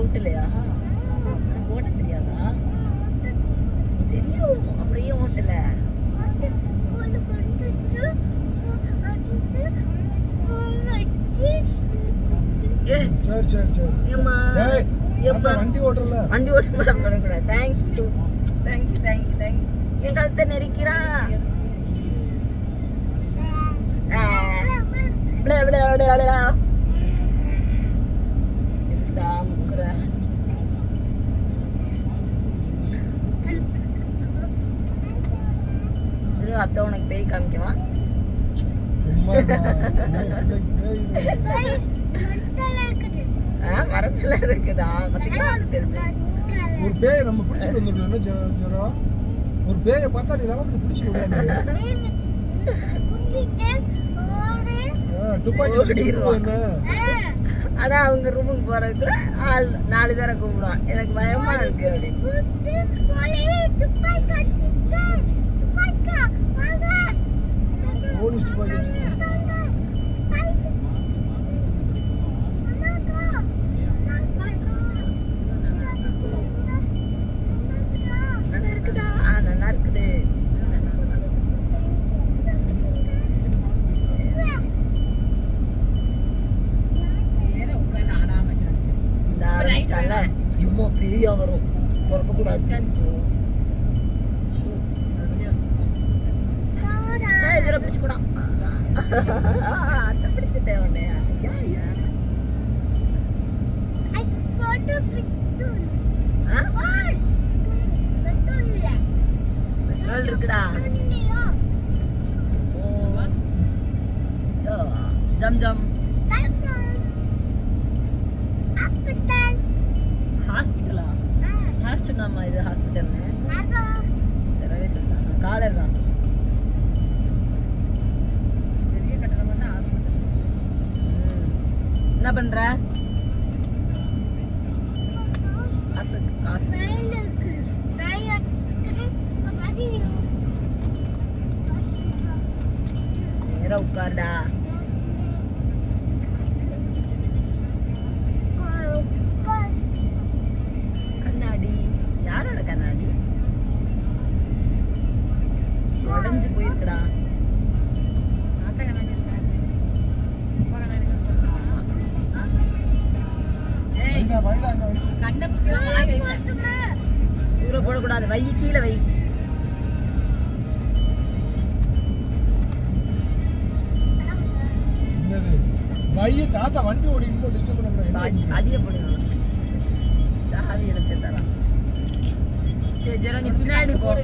ஓட்டலையா? ஓட்ட தெரியாதா? தெரியும், அப்படியே ஓட்டல. வண்டி ஓட்டல, வண்டி ஓட்ட தேங்க்யூ தேங்க்யூ தேங்க்யூ தேங்க்யூ. என் கழுத்தை நெரிக்கிறான். அத்தை உனக்கு பேய் காமிக்கவா? மரத்துல இருக்குதா? ஒரு பேய் நம்ம பிடிச்சிட்டு வந்துடணும். ஒரு பேயை பார்த்தா நீ நமக்கு பிடிச்சி விடாது. ஆனா அவங்க ரூமுக்கு போறதுக்குள்ள 4 பேரை கூப்பிடுவான். எனக்கு பயமா இருக்கு. நல்லா இருக்குதா? நல்லா இருக்குது. பெரிய வரும், பொறுக்க கூடாது. பிடிச்சுக்கூடா அத்தை பிடிச்சிட்டேன் உன்னையா. பெட்ரோல் இருக்குடா. ஜம் ஜம். ஹாஸ்பிட்டலா? யார் சொன்னாமா இது ஹாஸ்பிட்டல்னு? தெரியவே சொல்லிட்டாங்க. காலர் தான். பெரிய கட்டணம் வந்து ஹாஸ்பிட்டல். என்ன பண்ற? காசு நேரா உட்காருடா. கண்ணாடி யாரோட கண்ணாடி? உடஞ்சு போயிருக்குடா. தூர போடக்கூடாது, வை கீழே வை. தாத்தா வண்டி ஓடிட்டு டிஸ்டர்ப் பண்ணக்கூடாது. அடிய போடுங்க. சாவி எடுத்து தரான். சரி ஜெரா நீ பின்னாடி போடு.